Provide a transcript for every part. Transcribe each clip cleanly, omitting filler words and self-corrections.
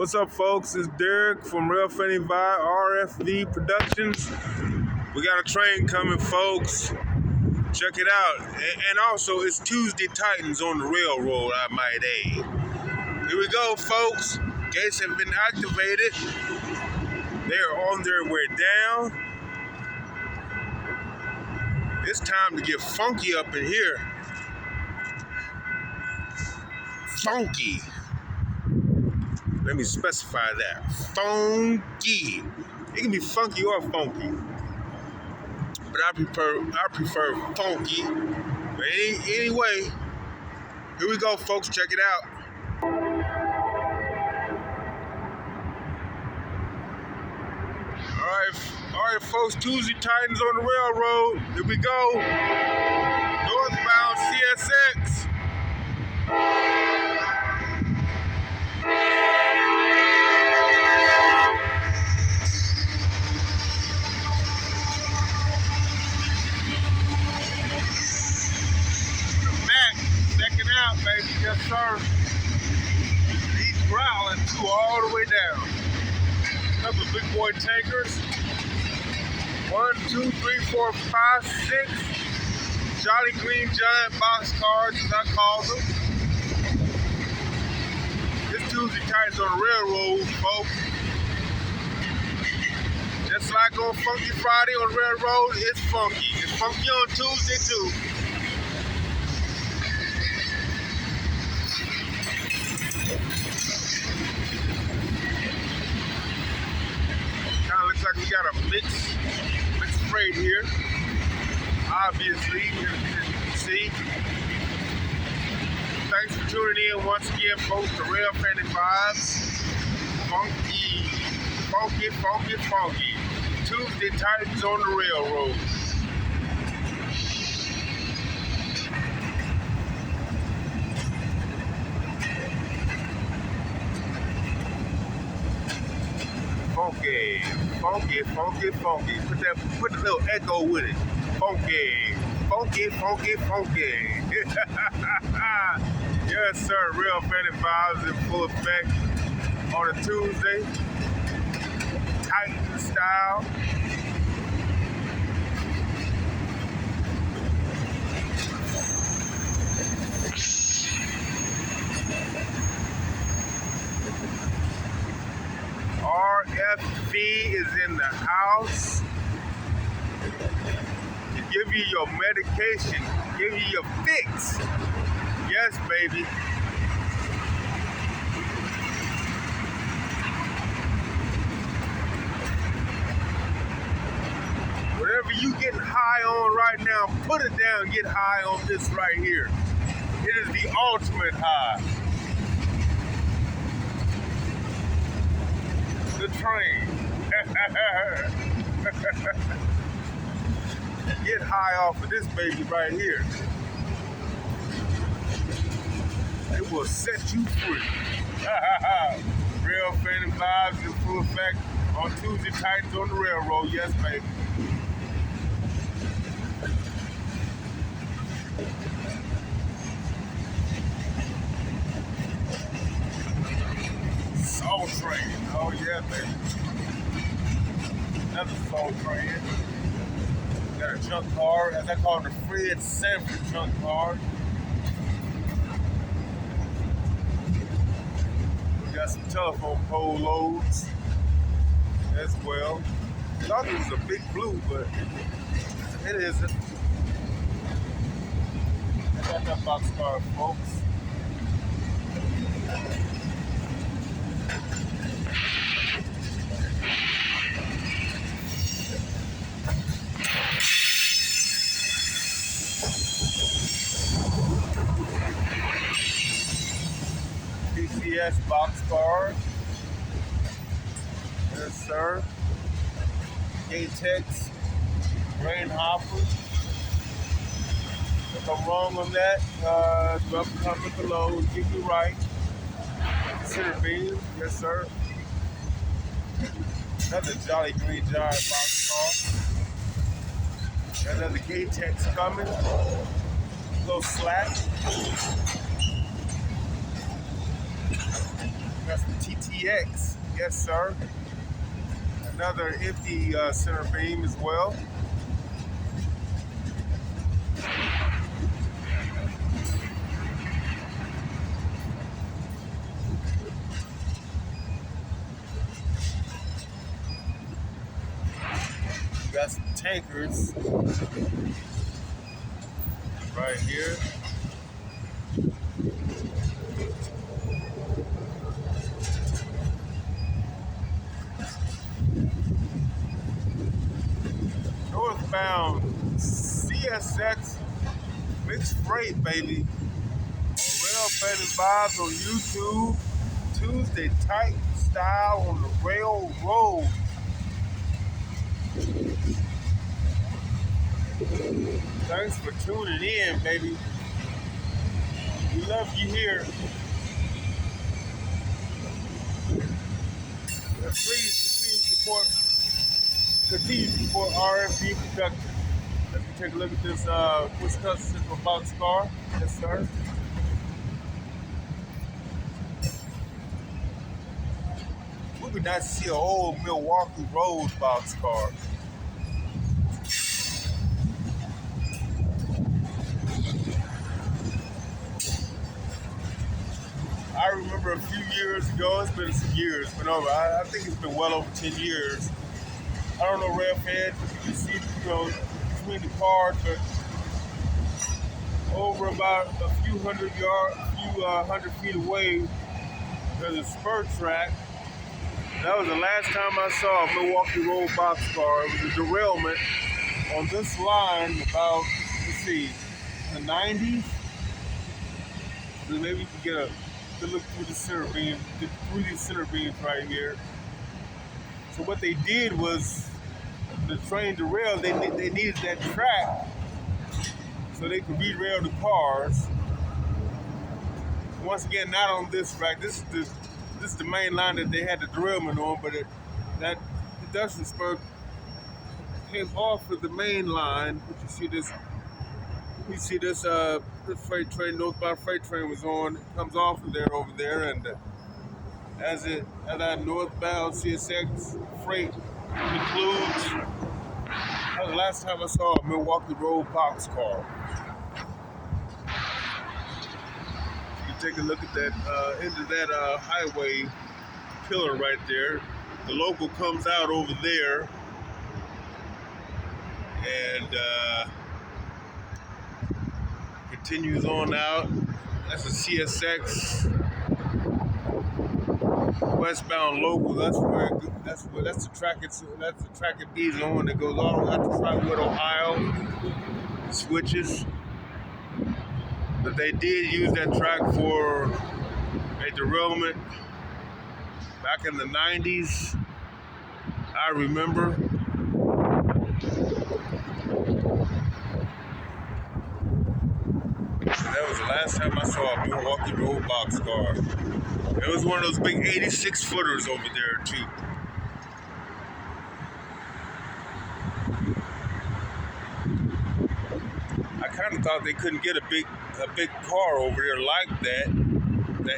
What's up, folks? It's Derek from Real Funny Vibe RFV Productions. We got a train coming, folks. Check it out. And also, it's Tuesday Titans on the railroad, I might add. Here we go, folks. Gates have been activated. They're on their way down. It's time to get funky up in here. Funky. Let me specify that. Funky. It can be funky or funky, but I prefer funky. But anyway, here we go, folks. Check it out. All right, folks. Tuesday Titans on the railroad. Here we go. Northbound CSX. Out, baby. Yes, sir. He's growling too all the way down. Couple of big boy tankers. 1, 2, 3, 4, 5, 6. Jolly green giant box cars, as I call them. This Tuesday Titans on the railroad, folks. Just like on Funky Friday on the railroad, it's funky. It's funky on Tuesday too. Looks like we got a mixed freight here. Obviously, you can see. Thanks for tuning in once again, folks, to Real Funny Vibes. Funky. Tuesday Titans on the railroad. Funky. Put a little echo with it. Funky. Yes, sir. Real Funny Vibes in full effect on a Tuesday. Titan style. RFV is in the house to give you your medication, give you your fix. Yes, baby. Whatever you getting high on right now, put it down, get high on this right here. It is the ultimate high. The train. Get high off of this baby right here. It will set you free. Real Funny Vibes in full effect on Tuesday Titans on the railroad. Yes, baby. Soul Train. Oh yeah, baby. Another Soul Train. Got a junk car, as I call it, the Fred Sanford junk car. We got some telephone pole loads as well. I thought it was a big blue, but it isn't. I got that box car, folks. PCS boxcar. Yes, sir. K-Tex, grain hopper. If I'm wrong on that, comment below. Get me right. Center beam. Yes, sir. Another Jolly Green Giant boxcar. Got another K-Tex coming. A little slack. Got That's the TTX. Yes, sir. Another empty center beam as well. We got some tankers right here. Northbound CSX mixed freight, baby. Rail Faded Vibes on YouTube. Tuesday tight style on the railroad. Thanks for tuning in, baby. We love you here. Please continue to support RFD Production. Let's take a look at this Wisconsin Central boxcar. Yes, sir. We would not see an old Milwaukee Road boxcar. I remember a few years ago, it's been some years, but over, I think it's been well over 10 years. I don't know, rail fans, you can see, between the cars, but over about a few hundred feet away, there's a spur track. That was the last time I saw a Milwaukee Road boxcar. It was a derailment on this line about, the 90s. So maybe you can get a good look through the center beam, through these center beams right here. So what they did was, the train derailed, they needed that track so they could derail the cars. Once again, not on this track. This is the main line that they had the derailment on, but that induction spur came off of the main line. But you see this freight train, northbound freight train was on. It comes off of there over there, and as that northbound CSX freight concludes, that was the last time I saw a Milwaukee Road boxcar. You can take a look at that end of that highway pillar right there. The local comes out over there, and continues on out. That's a CSX westbound local. That's the track it bees on that goes all the way out to Trotwood, Ohio. Switches. But they did use that track for a derailment back in the 90s. I remember. That was the last time I saw a Milwaukee Road boxcar. It was one of those big 86 footers over there too. I kind of thought they couldn't get a big car over there like that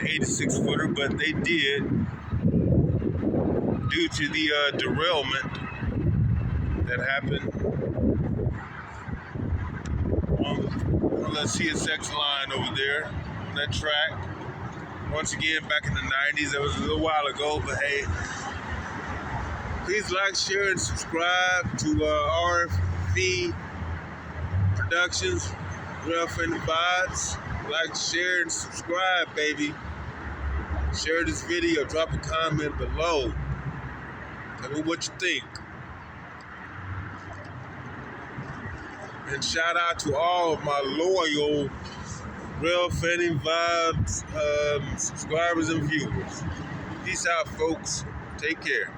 86 footer, but they did due to the derailment that happened on the CSX line over there on that track. Once again, back in the 90s, that was a little while ago, but hey, please like, share, and subscribe to RFV Productions, Rough and Vibes. Like, share, and subscribe, baby. Share this video, drop a comment below. Tell me what you think. And shout out to all of my loyal Real Fanning Vibes subscribers and viewers. Peace out, folks. Take care.